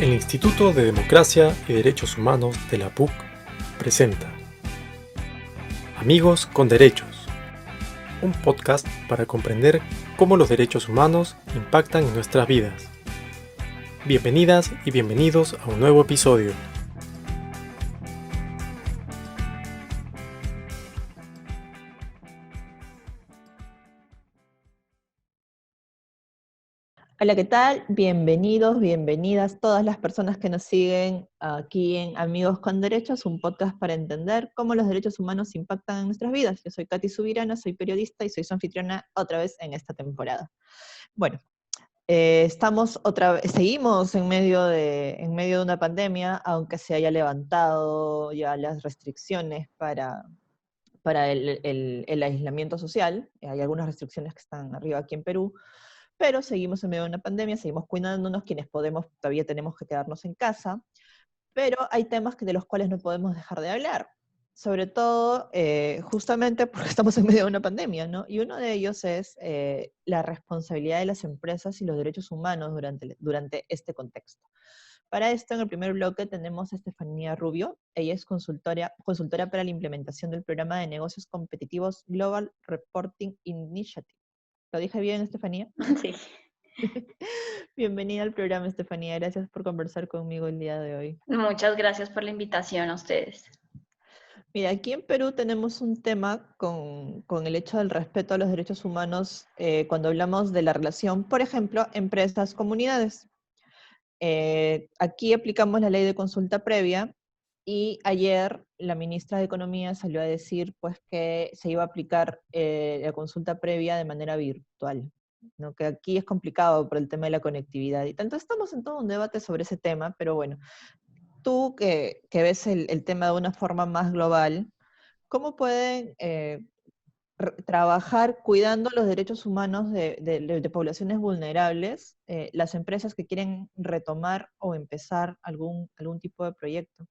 El Instituto de Democracia y Derechos Humanos de la PUC presenta Amigos con Derechos, un podcast para comprender cómo los derechos humanos impactan en nuestras vidas. Bienvenidas y bienvenidos a un nuevo episodio. Hola, ¿qué tal? Bienvenidos, bienvenidas todas las personas que nos siguen aquí en Amigos con Derechos, un podcast para entender cómo los derechos humanos impactan en nuestras vidas. Yo soy Katy Subirana, soy periodista y soy su anfitriona otra vez en esta temporada. Bueno, seguimos en medio de una pandemia, aunque se haya levantado ya las restricciones para el aislamiento social. Hay algunas restricciones que están arriba aquí en Perú, pero seguimos en medio de una pandemia, seguimos cuidándonos, quienes podemos todavía tenemos que quedarnos en casa, pero hay temas de los cuales no podemos dejar de hablar, sobre todo justamente porque estamos en medio de una pandemia, ¿no? Y uno de ellos es la responsabilidad de las empresas y los derechos humanos durante este contexto. Para esto, en el primer bloque tenemos a Estefanía Rubio. Ella es consultora para la implementación del programa de negocios competitivos Global Reporting Initiative. ¿Lo dije bien, Estefanía? Sí. Bienvenida al programa, Estefanía. Gracias por conversar conmigo el día de hoy. Muchas gracias por la invitación a ustedes. Mira, aquí en Perú tenemos un tema con el hecho del respeto a los derechos humanos cuando hablamos de la relación, por ejemplo, empresas-comunidades. Aquí aplicamos la ley de consulta previa y ayer la ministra de Economía salió a decir pues, que se iba a aplicar la consulta previa de manera virtual, ¿no? Que aquí es complicado por el tema de la conectividad y tanto estamos en todo un debate sobre ese tema, pero bueno, tú que ves el tema de una forma más global, ¿cómo pueden trabajar cuidando los derechos humanos de poblaciones vulnerables, las empresas que quieren retomar o empezar algún tipo de proyecto?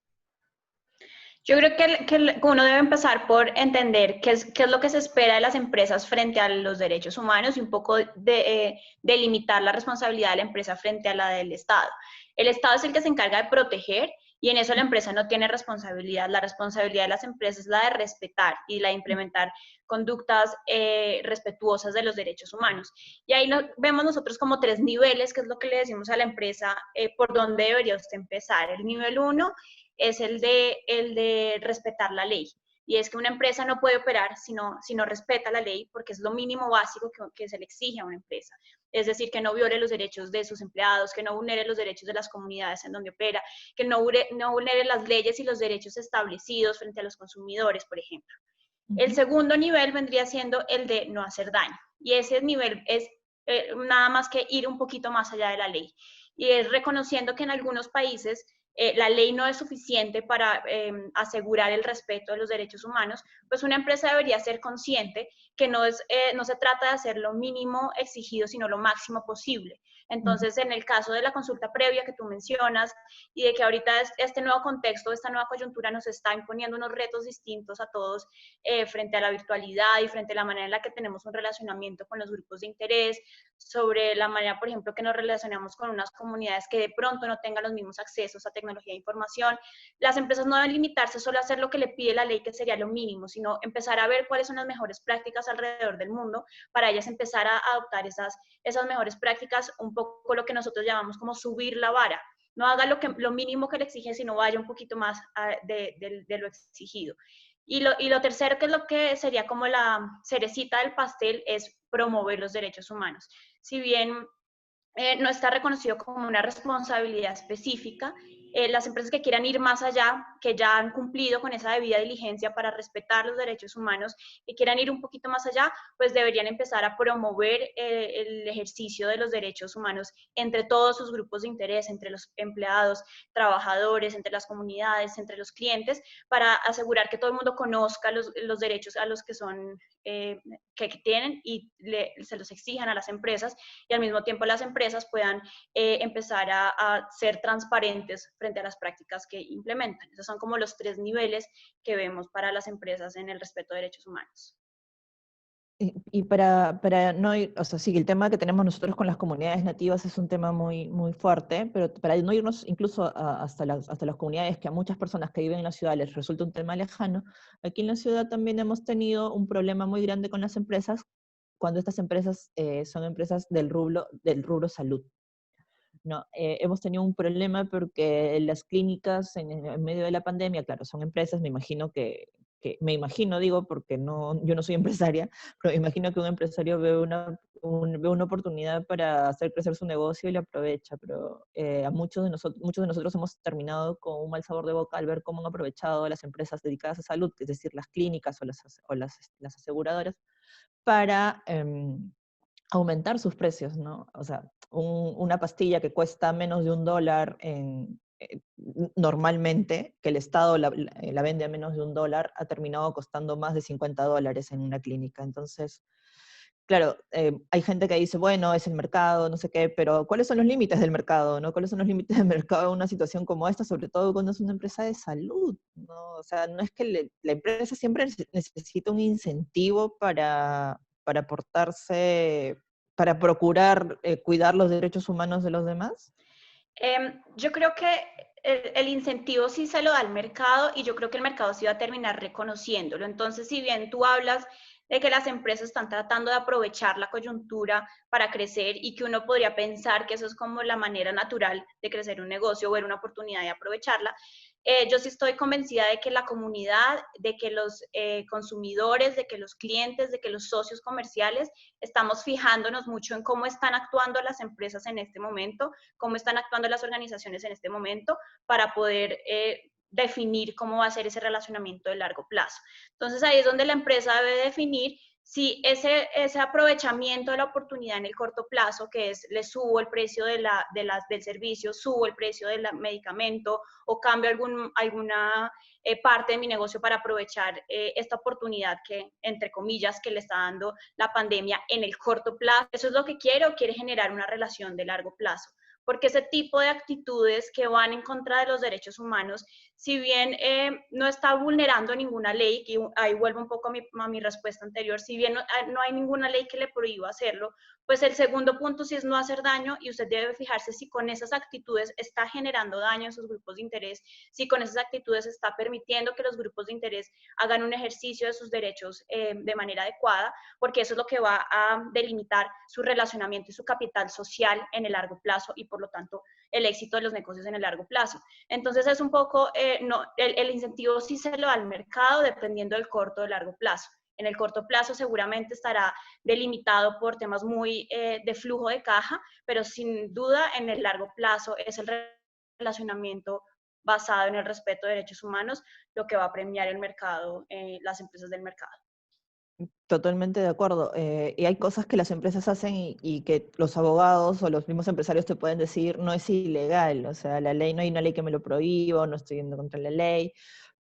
Yo creo que uno debe empezar por entender qué es lo que se espera de las empresas frente a los derechos humanos y un poco delimitar la responsabilidad de la empresa frente a la del Estado. El Estado es el que se encarga de proteger y en eso la empresa no tiene responsabilidad. La responsabilidad de las empresas es la de respetar y la de implementar conductas respetuosas de los derechos humanos. Y ahí vemos nosotros como tres niveles, que es lo que le decimos a la empresa, por dónde debería usted empezar. El nivel 1 es el de respetar la ley. Y es que una empresa no puede operar si no respeta la ley, porque es lo mínimo básico que se le exige a una empresa. Es decir, que no viole los derechos de sus empleados, que no vulnere los derechos de las comunidades en donde opera, que no vulnere las leyes y los derechos establecidos frente a los consumidores, por ejemplo. El segundo nivel vendría siendo el de no hacer daño. Y ese nivel es nada más que ir un poquito más allá de la ley. Y es reconociendo que en algunos países la ley no es suficiente para asegurar el respeto de los derechos humanos, pues una empresa debería ser consciente que no se trata de hacer lo mínimo exigido, sino lo máximo posible. Entonces, en el caso de la consulta previa que tú mencionas y de que ahorita este nuevo contexto, esta nueva coyuntura nos está imponiendo unos retos distintos a todos frente a la virtualidad y frente a la manera en la que tenemos un relacionamiento con los grupos de interés, sobre la manera, por ejemplo, que nos relacionamos con unas comunidades que de pronto no tengan los mismos accesos a tecnología de información. Las empresas no deben limitarse solo a hacer lo que le pide la ley, que sería lo mínimo, sino empezar a ver cuáles son las mejores prácticas alrededor del mundo para ellas empezar a adoptar esas mejores prácticas, un poco lo que nosotros llamamos como subir la vara. No haga lo mínimo que le exigen, sino vaya un poquito más de lo exigido. Y lo tercero, que es lo que sería como la cerecita del pastel, es promover los derechos humanos. Si bien no está reconocido como una responsabilidad específica, las empresas que quieran ir más allá, que ya han cumplido con esa debida diligencia para respetar los derechos humanos, que quieran ir un poquito más allá, pues deberían empezar a promover el ejercicio de los derechos humanos entre todos sus grupos de interés, entre los empleados, trabajadores, entre las comunidades, entre los clientes, para asegurar que todo el mundo conozca los derechos a los que son que tienen y se los exijan a las empresas, y al mismo tiempo las empresas puedan empezar a ser transparentes frente a las prácticas que implementan. Esos son como los tres niveles que vemos para las empresas en el respeto de derechos humanos. Y para no ir, o sea, sí, el tema que tenemos nosotros con las comunidades nativas es un tema muy, muy fuerte, pero para no irnos incluso hasta las comunidades que a muchas personas que viven en la ciudad les resulta un tema lejano, aquí en la ciudad también hemos tenido un problema muy grande con las empresas cuando estas empresas son empresas del rubro salud. No, hemos tenido un problema porque las clínicas en medio de la pandemia, claro, son empresas, me imagino me imagino, digo, porque no, yo no soy empresaria, pero me imagino que un empresario ve una oportunidad para hacer crecer su negocio y la aprovecha, pero a muchos de nosotros hemos terminado con un mal sabor de boca al ver cómo han aprovechado las empresas dedicadas a salud, es decir, las clínicas las aseguradoras, para aumentar sus precios, ¿no? O sea, una pastilla que cuesta menos de $1 normalmente, que el Estado la vende a menos de $1, ha terminado costando más de $50 en una clínica. Entonces, claro, hay gente que dice, bueno, es el mercado, no sé qué, pero ¿cuáles son los límites del mercado, no? ¿Cuáles son los límites del mercado en una situación como esta, sobre todo cuando es una empresa de salud, ¿no? O sea, no es que la empresa siempre necesita un incentivo para portarse, para procurar cuidar los derechos humanos de los demás. Yo creo que el incentivo sí se lo da al mercado y yo creo que el mercado sí va a terminar reconociéndolo. Entonces, si bien tú hablas de que las empresas están tratando de aprovechar la coyuntura para crecer y que uno podría pensar que eso es como la manera natural de crecer un negocio o ver una oportunidad de aprovecharla, yo sí estoy convencida de que la comunidad, de que los consumidores, de que los clientes, de que los socios comerciales estamos fijándonos mucho en cómo están actuando las empresas en este momento, cómo están actuando las organizaciones en este momento para poder definir cómo va a ser ese relacionamiento de largo plazo. Entonces ahí es donde la empresa debe definir si ese aprovechamiento de la oportunidad en el corto plazo, que es le subo el precio del servicio, subo el precio del medicamento o cambio alguna parte de mi negocio para aprovechar esta oportunidad que, entre comillas, que le está dando la pandemia en el corto plazo. ¿Eso es lo que quiere o quiere generar una relación de largo plazo? Porque ese tipo de actitudes que van en contra de los derechos humanos, si bien no está vulnerando ninguna ley, y ahí vuelvo un poco a mi respuesta anterior, si bien no hay ninguna ley que le prohíba hacerlo, pues el segundo punto sí es no hacer daño y usted debe fijarse si con esas actitudes está generando daño en sus grupos de interés, si con esas actitudes está permitiendo que los grupos de interés hagan un ejercicio de sus derechos de manera adecuada, porque eso es lo que va a delimitar su relacionamiento y su capital social en el largo plazo y por lo tanto el éxito de los negocios en el largo plazo. Entonces es un poco, el incentivo sí se lo da al mercado dependiendo del corto o largo plazo. En el corto plazo seguramente estará delimitado por temas muy de flujo de caja, pero sin duda en el largo plazo es el relacionamiento basado en el respeto de derechos humanos lo que va a premiar el mercado, las empresas del mercado. Totalmente de acuerdo. Y hay cosas que las empresas hacen y que los abogados o los mismos empresarios te pueden decir no es ilegal. O sea, la ley, no hay una ley que me lo prohíba, no estoy yendo contra la ley.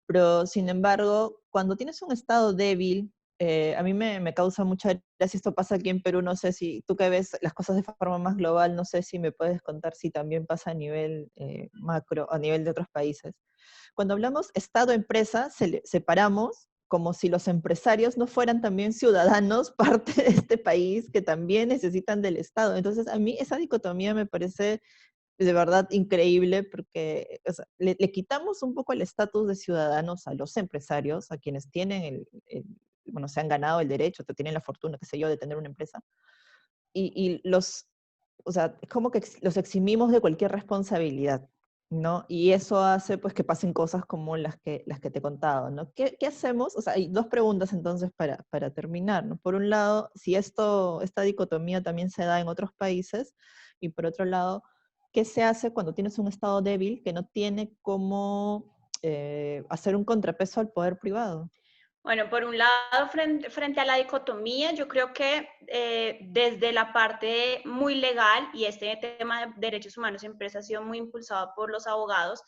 Pero, sin embargo, cuando tienes un estado débil, a mí me causa mucha gracia, esto pasa aquí en Perú, no sé si tú que ves las cosas de forma más global, no sé si me puedes contar si también pasa a nivel macro, a nivel de otros países. Cuando hablamos Estado-empresa, separamos como si los empresarios no fueran también ciudadanos, parte de este país, que también necesitan del Estado. Entonces, a mí esa dicotomía me parece de verdad increíble porque o sea, le quitamos un poco el estatus de ciudadanos a los empresarios, a quienes tienen bueno, se han ganado el derecho, que tienen la fortuna, qué sé yo, de tener una empresa, o sea, es como que los eximimos de cualquier responsabilidad, ¿no? Y eso hace pues que pasen cosas como las que te he contado, ¿no? ¿Qué hacemos? O sea, hay dos preguntas entonces para terminar, ¿no? Por un lado, si esta dicotomía también se da en otros países, y por otro lado, ¿qué se hace cuando tienes un Estado débil que no tiene cómo hacer un contrapeso al poder privado? Bueno, por un lado, frente a la dicotomía, yo creo que desde la parte muy legal, y este tema de derechos humanos en empresas ha sido muy impulsado por los abogados,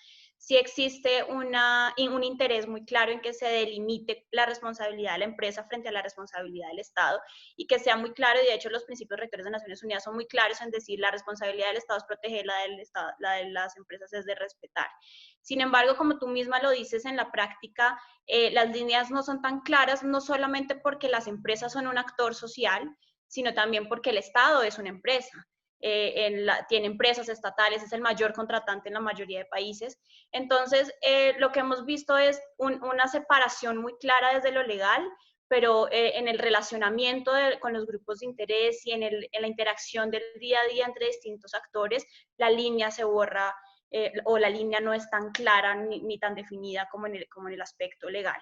sí existe un interés muy claro en que se delimite la responsabilidad de la empresa frente a la responsabilidad del Estado y que sea muy claro, y de hecho los principios rectores de Naciones Unidas son muy claros en decir la responsabilidad del Estado es proteger, la de las empresas es de respetar. Sin embargo, como tú misma lo dices, en la práctica las líneas no son tan claras, no solamente porque las empresas son un actor social, sino también porque el Estado es una empresa. Tiene empresas estatales, es el mayor contratante en la mayoría de países. Entonces, lo que hemos visto es una separación muy clara desde lo legal, pero en el relacionamiento con los grupos de interés y en la interacción del día a día entre distintos actores, la línea se borra o la línea no es tan clara ni tan definida como en el aspecto legal.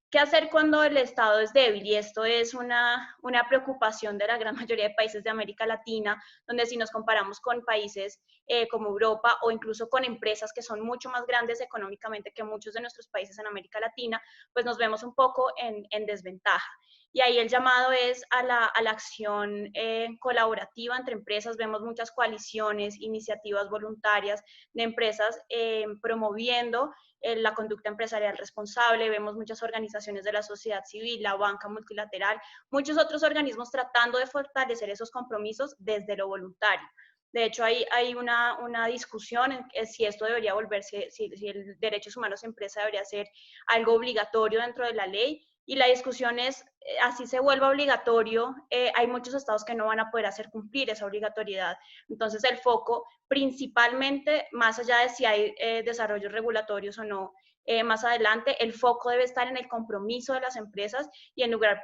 ¿Qué hacer cuando el Estado es débil? Y esto es una preocupación de la gran mayoría de países de América Latina, donde si nos comparamos con países como Europa o incluso con empresas que son mucho más grandes económicamente que muchos de nuestros países en América Latina, pues nos vemos un poco en desventaja. Y ahí el llamado es a la acción colaborativa entre empresas. Vemos muchas coaliciones, iniciativas voluntarias de empresas promoviendo la conducta empresarial responsable, vemos muchas organizaciones de la sociedad civil, la banca multilateral, muchos otros organismos tratando de fortalecer esos compromisos desde lo voluntario. De hecho, hay una discusión en si esto debería volverse, si el derechos humanos en empresa debería ser algo obligatorio dentro de la ley, y la discusión es, así se vuelva obligatorio, hay muchos estados que no van a poder hacer cumplir esa obligatoriedad. Entonces, el foco principalmente, más allá de si hay desarrollos regulatorios o no, más adelante, el foco debe estar en el compromiso de las empresas y en lograr,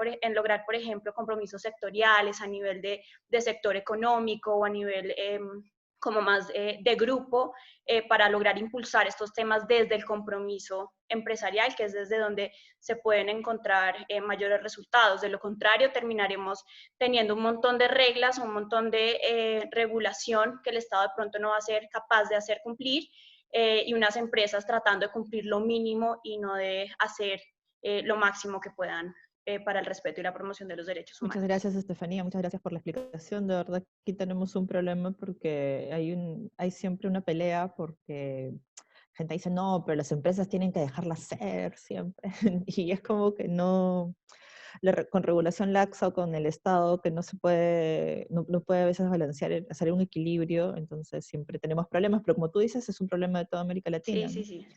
por ejemplo, compromisos sectoriales a nivel de sector económico o a nivel como más de grupo para lograr impulsar estos temas desde el compromiso empresarial, que es desde donde se pueden encontrar mayores resultados. De lo contrario, terminaremos teniendo un montón de reglas, un montón de regulación que el Estado de pronto no va a ser capaz de hacer cumplir y unas empresas tratando de cumplir lo mínimo y no de hacer lo máximo que puedan para el respeto y la promoción de los derechos humanos. Muchas gracias, Estefanía. Muchas gracias por la explicación. De verdad, aquí tenemos un problema porque hay siempre una pelea porque gente dice, no, pero las empresas tienen que dejarla ser siempre. Y es como que no, con regulación laxa o con el Estado, que no se puede, no puede a veces balancear, hacer un equilibrio, entonces siempre tenemos problemas, pero como tú dices, es un problema de toda América Latina, Sí, ¿no? sí, sí.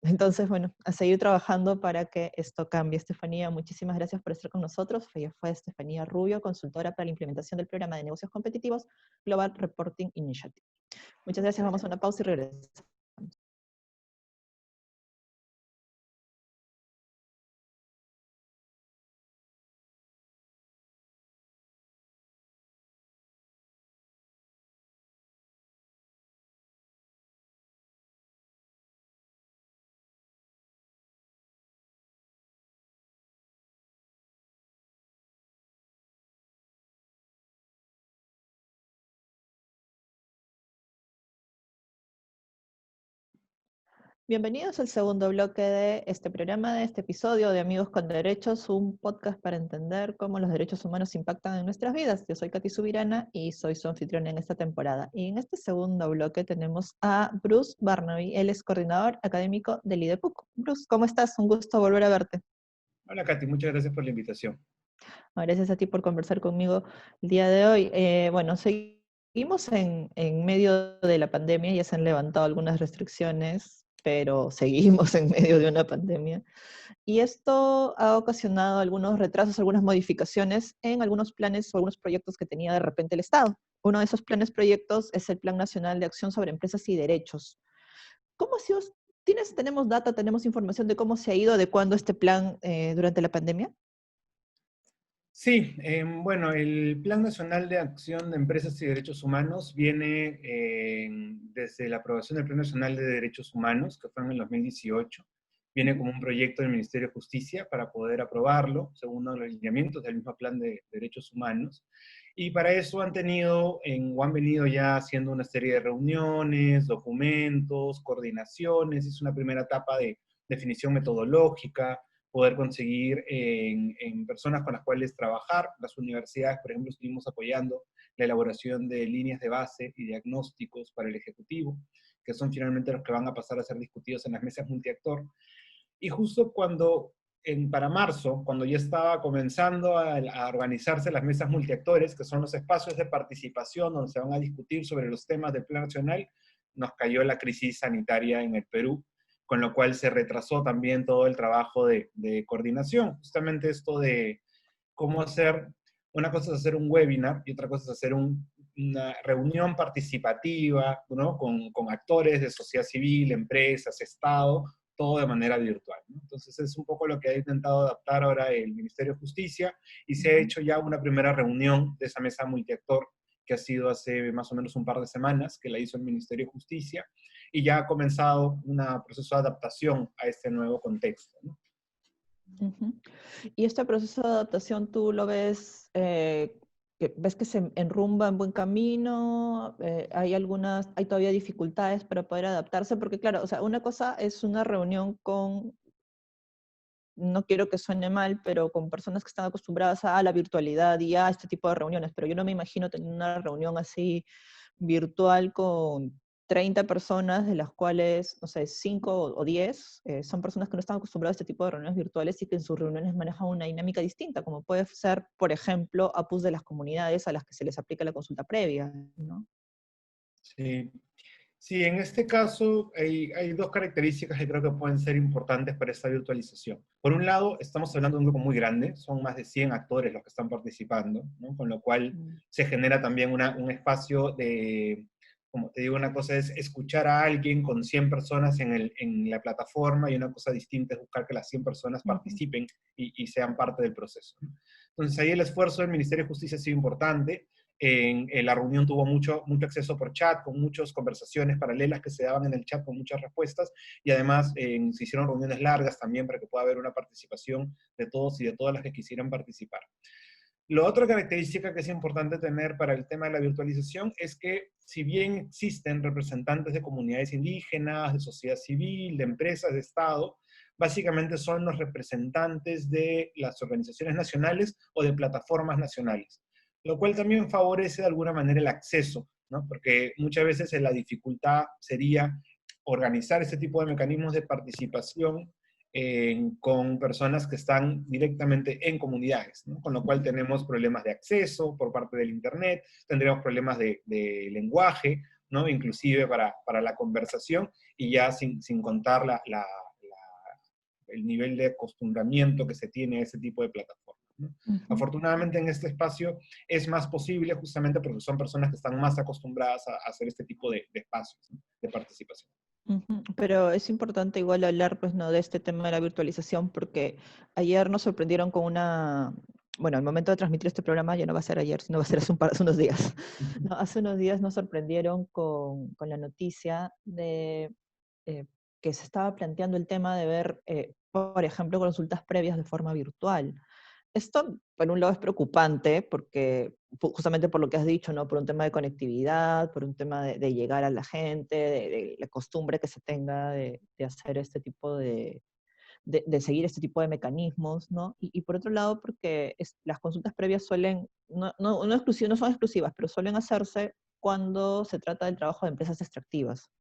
Entonces, bueno, a seguir trabajando para que esto cambie. Estefanía, muchísimas gracias por estar con nosotros. Ella fue Estefanía Rubio, consultora para la implementación del programa de negocios competitivos Global Reporting Initiative. Muchas gracias, vamos a una pausa y regresamos. Bienvenidos al segundo bloque de este programa, de este episodio de Amigos con Derechos, un podcast para entender cómo los derechos humanos impactan en nuestras vidas. Yo soy Katy Subirana y soy su anfitriona en esta temporada. Y en este segundo bloque tenemos a Bruce Barnaby, él es coordinador académico del IDEPUC. Bruce, ¿cómo estás? Un gusto volver a verte. Hola Katy, muchas gracias por la invitación. Gracias a ti por conversar conmigo el día de hoy. Bueno, seguimos en medio de la pandemia, ya se han levantado algunas restricciones, pero seguimos en medio de una pandemia. Y esto ha ocasionado algunos retrasos, algunas modificaciones en algunos planes o algunos proyectos que tenía de repente el Estado. Uno de esos planes proyectos es el Plan Nacional de Acción sobre Empresas y Derechos. ¿Cómo ha sido? ¿Tenemos data, tenemos información de cómo se ha ido adecuando este plan durante la pandemia? Sí, bueno, el Plan Nacional de Acción de Empresas y Derechos Humanos viene desde la aprobación del Plan Nacional de Derechos Humanos, que fue en el 2018. Viene como un proyecto del Ministerio de Justicia para poder aprobarlo, según los lineamientos del mismo Plan de Derechos Humanos. Y para eso han venido ya haciendo una serie de reuniones, documentos, coordinaciones. Es una primera etapa de definición metodológica, poder conseguir en personas con las cuales trabajar. Las universidades, por ejemplo, estuvimos apoyando la elaboración de líneas de base y diagnósticos para el Ejecutivo. que son finalmente los que van a pasar a ser discutidos en las mesas multiactor. Y justo cuando, para marzo, cuando ya estaba comenzando a organizarse las mesas multiactores, que son los espacios de participación donde se van a discutir sobre los temas del Plan Nacional, nos cayó la crisis sanitaria en el Perú, con lo cual se retrasó también todo el trabajo de coordinación. Justamente esto de cómo hacer, una cosa es hacer un webinar y otra cosa es hacer una reunión participativa, ¿no? con actores de sociedad civil, empresas, Estado, todo de manera virtual, ¿no? Entonces es un poco lo que ha intentado adaptar ahora el Ministerio de Justicia, y se ha hecho ya una primera reunión de esa mesa multiactor que ha sido hace más o menos un par de semanas, que la hizo el Ministerio de Justicia, y ya ha comenzado un proceso de adaptación a este nuevo contexto, ¿no? Y este proceso de adaptación, ¿tú lo ves, ves que se enrumba en buen camino? ¿Hay todavía dificultades para poder adaptarse? Porque claro, o sea, una cosa es una reunión con, no quiero que suene mal, pero con personas que están acostumbradas a la virtualidad y a este tipo de reuniones, pero yo no me imagino tener una reunión así virtual con 30 personas, de las cuales, no sé, 5 o 10 son personas que no están acostumbradas a este tipo de reuniones virtuales y que en sus reuniones manejan una dinámica distinta, como puede ser, por ejemplo, APUs de las comunidades a las que se les aplica la consulta previa, ¿no? Sí. Sí, en este caso hay dos características que creo que pueden ser importantes para esta virtualización. Por un lado, estamos hablando de un grupo muy grande, son más de 100 actores los que están participando, ¿no? Con lo cual se genera también un espacio de, como te digo, una cosa es escuchar a alguien con 100 personas en la plataforma, y una cosa distinta es buscar que las 100 personas participen y sean parte del proceso, ¿no? Entonces ahí el esfuerzo del Ministerio de Justicia ha sido importante. En la reunión tuvo mucho acceso por chat, con muchas conversaciones paralelas que se daban en el chat con muchas respuestas, y además se hicieron reuniones largas también para que pueda haber una participación de todos y de todas las que quisieran participar. La otra característica que es importante tener para el tema de la virtualización es que, si bien existen representantes de comunidades indígenas, de sociedad civil, de empresas, de Estado, básicamente son los representantes de las organizaciones nacionales o de plataformas nacionales, lo cual también favorece de alguna manera el acceso, ¿no? Porque muchas veces la dificultad sería organizar este tipo de mecanismos de participación con personas que están directamente en comunidades, ¿no? Con lo cual tenemos problemas de acceso por parte del Internet, tendríamos problemas de lenguaje, ¿no? Inclusive para la conversación, y ya sin contar el nivel de acostumbramiento que se tiene a ese tipo de plataformas, ¿no? Afortunadamente en este espacio es más posible, justamente porque son personas que están más acostumbradas a hacer este tipo de espacios, ¿no? De participación. Pero es importante igual hablar, pues, ¿no?, de este tema de la virtualización, porque ayer nos sorprendieron con bueno, al momento de transmitir este programa ya no va a ser ayer, sino va a ser hace unos días. ¿No? Hace unos días nos sorprendieron con la noticia de que se estaba planteando el tema de ver, por ejemplo, consultas previas de forma virtual. Esto, por un lado, es preocupante porque, justamente por lo que has dicho, ¿no? Por un tema de conectividad, por un tema de llegar a la gente, de la costumbre que se tenga de hacer este tipo de seguir este tipo de mecanismos, ¿no? Y por otro lado, porque las consultas previas suelen, no son exclusivas, pero suelen hacerse cuando se trata del trabajo de empresas extractivas,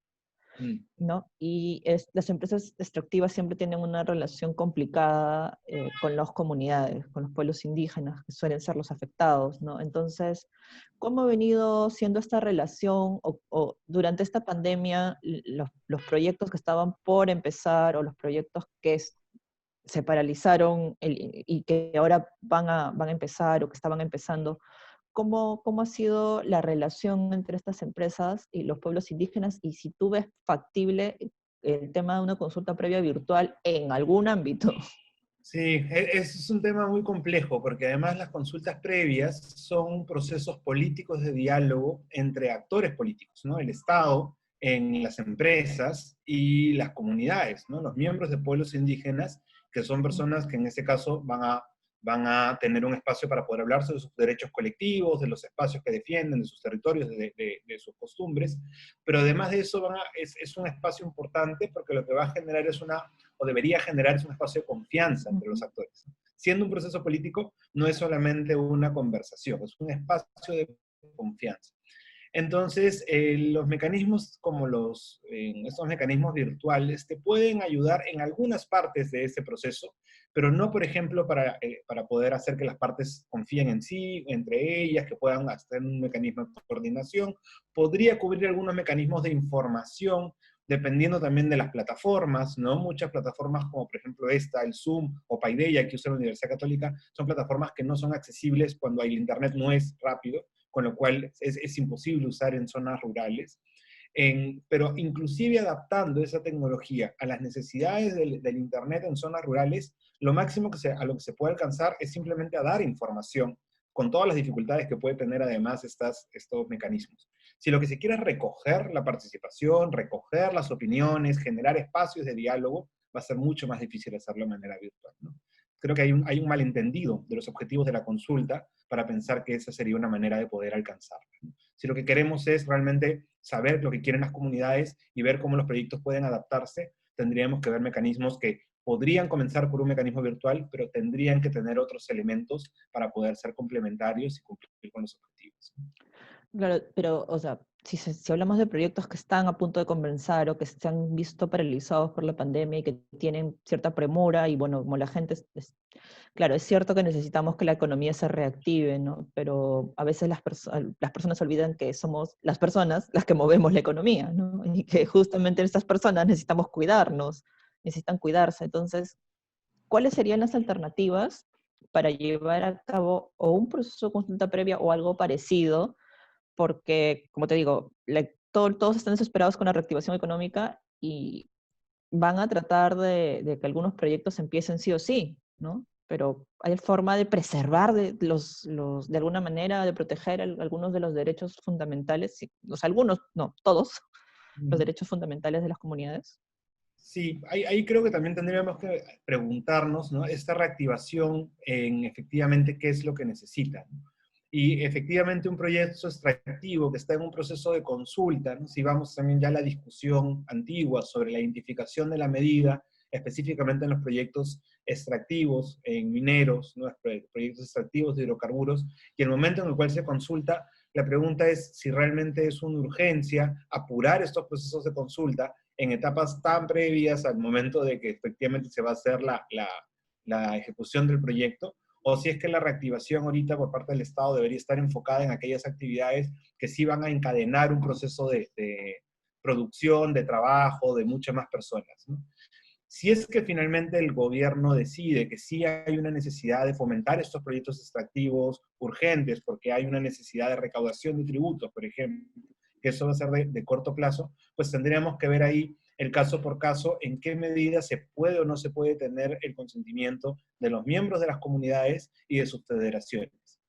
¿no? Y las empresas extractivas siempre tienen una relación complicada con las comunidades, con los pueblos indígenas, que suelen ser los afectados, ¿no? Entonces, ¿cómo ha venido siendo esta relación, o durante esta pandemia, los proyectos que estaban por empezar, o los proyectos que se paralizaron y que ahora van a empezar, o que estaban empezando? ¿Cómo ha sido la relación entre estas empresas y los pueblos indígenas? Y si tú ves factible el tema de una consulta previa virtual en algún ámbito. Sí, es un tema muy complejo, porque además las consultas previas son procesos políticos de diálogo entre actores políticos, ¿no? El Estado, en las empresas y las comunidades, ¿no? Los miembros de pueblos indígenas, que son personas que en este caso van a tener un espacio para poder hablar sobre sus derechos colectivos, de los espacios que defienden, de sus territorios, de sus costumbres, pero además de eso es un espacio importante, porque lo que va a generar o debería generar un espacio de confianza entre los actores. Siendo un proceso político, no es solamente una conversación, es un espacio de confianza. Entonces, los mecanismos como estos mecanismos virtuales te pueden ayudar en algunas partes de ese proceso, pero no, por ejemplo, para poder hacer que las partes confíen en sí, entre ellas, que puedan hacer un mecanismo de coordinación. Podría cubrir algunos mecanismos de información, dependiendo también de las plataformas, ¿no? Muchas plataformas como por ejemplo esta, el Zoom o Paideia que usa la Universidad Católica, son plataformas que no son accesibles cuando el internet no es rápido, con lo cual es imposible usar en zonas rurales. Pero inclusive adaptando esa tecnología a las necesidades del internet en zonas rurales, lo máximo a lo que se puede alcanzar es simplemente a dar información, con todas las dificultades que puede tener además estos mecanismos. Si lo que se quiere es recoger la participación, recoger las opiniones, generar espacios de diálogo, va a ser mucho más difícil hacerlo de manera virtual, ¿no? Creo que hay un malentendido de los objetivos de la consulta para pensar que esa sería una manera de poder alcanzarla, ¿no? Si lo que queremos es realmente saber lo que quieren las comunidades y ver cómo los proyectos pueden adaptarse, tendríamos que ver mecanismos que podrían comenzar por un mecanismo virtual, pero tendrían que tener otros elementos para poder ser complementarios y cumplir con los objetivos. Claro, pero, o sea, si hablamos de proyectos que están a punto de comenzar o que se han visto paralizados por la pandemia y que tienen cierta premura, y bueno, como la gente, claro, es cierto que necesitamos que la economía se reactive, ¿no? Pero a veces las personas olvidan que somos las personas las que movemos la economía, ¿no? Y que justamente estas personas necesitamos cuidarnos, necesitan cuidarse. Entonces, ¿cuáles serían las alternativas para llevar a cabo o un proceso de consulta previa o algo parecido? Porque, como te digo, todos están desesperados con la reactivación económica y van a tratar de que algunos proyectos empiecen sí o sí, ¿no? Pero hay forma de preservar de alguna manera, de proteger algunos de los derechos fundamentales, algunos, no, todos, los derechos fundamentales de las comunidades. Sí, ahí creo que también tendríamos que preguntarnos, ¿no? Esta reactivación en efectivamente qué es lo que necesita, ¿no? Y efectivamente un proyecto extractivo que está en un proceso de consulta, ¿no? Si vamos también ya a la discusión antigua sobre la identificación de la medida, específicamente en los proyectos extractivos, en mineros, ¿no? Proyectos extractivos de hidrocarburos, y el momento en el cual se consulta, la pregunta es si realmente es una urgencia apurar estos procesos de consulta en etapas tan previas al momento de que efectivamente se va a hacer la ejecución del proyecto, o si es que la reactivación ahorita por parte del Estado debería estar enfocada en aquellas actividades que sí van a encadenar un proceso de producción, de trabajo, de muchas más personas, ¿no? Si es que finalmente el gobierno decide que sí hay una necesidad de fomentar estos proyectos extractivos urgentes, porque hay una necesidad de recaudación de tributos, por ejemplo, que eso va a ser de corto plazo, pues tendríamos que ver ahí el caso por caso en qué medida se puede o no se puede tener el consentimiento de los miembros de las comunidades y de sus federaciones.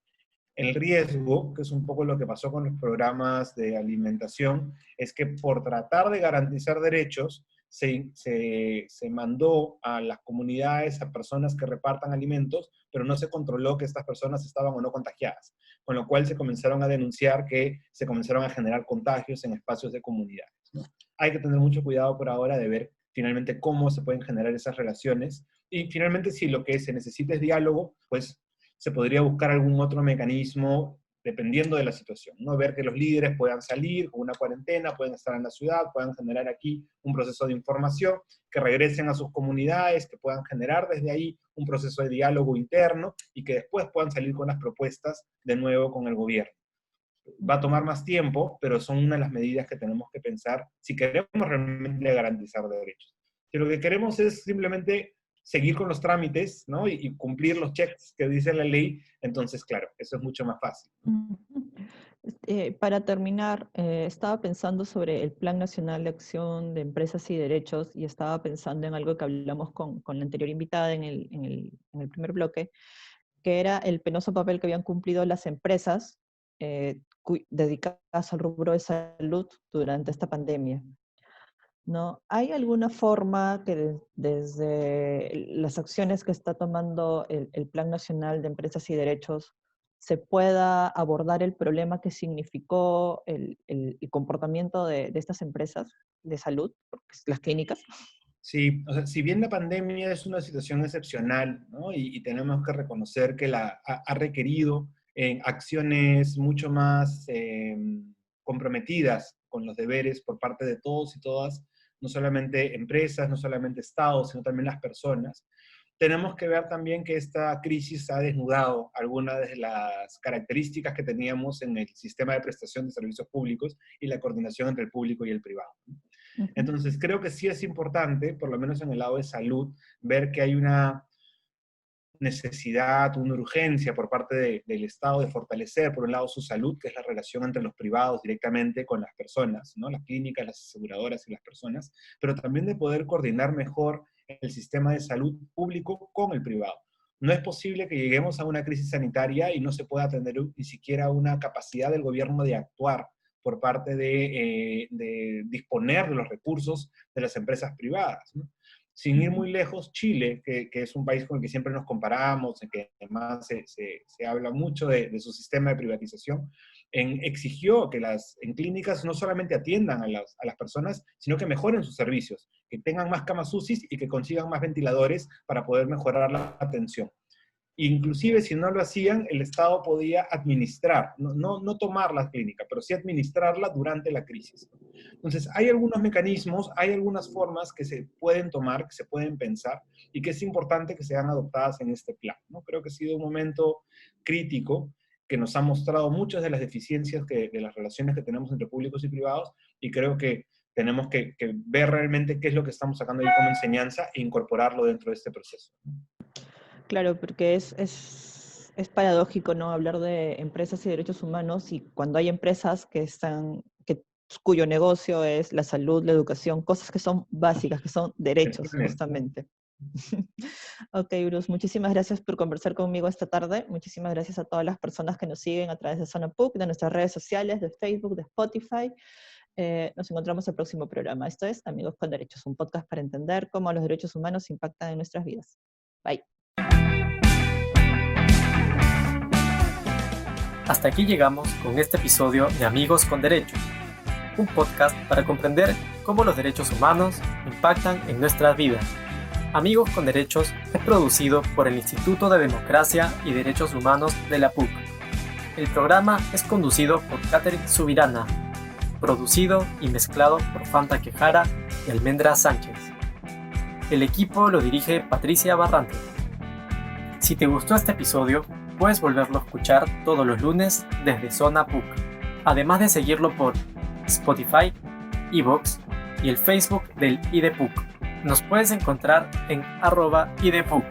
El riesgo, que es un poco lo que pasó con los programas de alimentación, es que por tratar de garantizar derechos, se mandó a las comunidades, a personas que repartan alimentos, pero no se controló que estas personas estaban o no contagiadas, con lo cual se comenzaron a denunciar que se comenzaron a generar contagios en espacios de comunidades, ¿no? Hay que tener mucho cuidado por ahora de ver finalmente cómo se pueden generar esas relaciones, y finalmente si lo que se necesita es diálogo, pues se podría buscar algún otro mecanismo dependiendo de la situación, ¿no? Ver que los líderes puedan salir con una cuarentena, pueden estar en la ciudad, puedan generar aquí un proceso de información, que regresen a sus comunidades, que puedan generar desde ahí un proceso de diálogo interno y que después puedan salir con las propuestas de nuevo con el gobierno. Va a tomar más tiempo, pero son una de las medidas que tenemos que pensar si queremos realmente garantizar derechos. Si lo que queremos es simplemente seguir con los trámites, ¿no? Y cumplir los checks que dice la ley, entonces, claro, eso es mucho más fácil. Para terminar, estaba pensando sobre el Plan Nacional de Acción de Empresas y Derechos y estaba pensando en algo que hablamos con la anterior invitada en el primer bloque, que era el penoso papel que habían cumplido las empresas dedicadas al rubro de salud durante esta pandemia, ¿no? ¿Hay alguna forma que desde las acciones que está tomando el Plan Nacional de Empresas y Derechos se pueda abordar el problema que significó el comportamiento de estas empresas de salud, las clínicas? Sí, o sea, si bien la pandemia es una situación excepcional, ¿no? Y tenemos que reconocer que ha requerido acciones mucho más comprometidas con los deberes por parte de todos y todas, no solamente empresas, no solamente estados, sino también las personas. Tenemos que ver también que esta crisis ha desnudado algunas de las características que teníamos en el sistema de prestación de servicios públicos y la coordinación entre el público y el privado. Entonces, creo que sí es importante, por lo menos en el lado de salud, ver que hay una necesidad, una urgencia por parte del Estado de fortalecer, por un lado, su salud, que es la relación entre los privados directamente con las personas, ¿no? Las clínicas, las aseguradoras y las personas, pero también de poder coordinar mejor el sistema de salud público con el privado. No es posible que lleguemos a una crisis sanitaria y no se pueda tener ni siquiera una capacidad del gobierno de actuar por parte de disponer de los recursos de las empresas privadas, ¿no? Sin ir muy lejos, Chile, que es un país con el que siempre nos comparamos, en que además se habla mucho de su sistema de privatización, exigió que en clínicas no solamente atiendan a las personas, sino que mejoren sus servicios, que tengan más camas UCI y que consigan más ventiladores para poder mejorar la atención. Inclusive, si no lo hacían, el Estado podía administrar, no tomar la clínica, pero sí administrarla durante la crisis. Entonces, hay algunos mecanismos, hay algunas formas que se pueden tomar, que se pueden pensar, y que es importante que sean adoptadas en este plan, ¿no? Creo que ha sido un momento crítico, que nos ha mostrado muchas de las deficiencias de las relaciones que tenemos entre públicos y privados, y creo que tenemos que ver realmente qué es lo que estamos sacando ahí como enseñanza e incorporarlo dentro de este proceso, ¿no? Claro, porque es paradójico, ¿no? Hablar de empresas y derechos humanos y cuando hay empresas cuyo negocio es la salud, la educación, cosas que son básicas, que son derechos, justamente. Ok, Bruce, muchísimas gracias por conversar conmigo esta tarde. Muchísimas gracias a todas las personas que nos siguen a través de Zona PUC, de nuestras redes sociales, de Facebook, de Spotify. Nos encontramos en el próximo programa. Esto es Amigos con Derechos, un podcast para entender cómo los derechos humanos impactan en nuestras vidas. Bye. Hasta aquí llegamos con este episodio de Amigos con Derechos, un podcast para comprender cómo los derechos humanos impactan en nuestras vidas. Amigos con Derechos es producido por el Instituto de Democracia y Derechos Humanos de la PUC. El programa es conducido por Catherine Subirana, producido y mezclado por Fanta Quejara y Almendra Sánchez. El equipo lo dirige Patricia Barrante. Si te gustó este episodio, puedes volverlo a escuchar todos los lunes desde Zona PUC, además de seguirlo por Spotify, iVoox y el Facebook del IDPUC. Nos puedes encontrar en @IDPUC.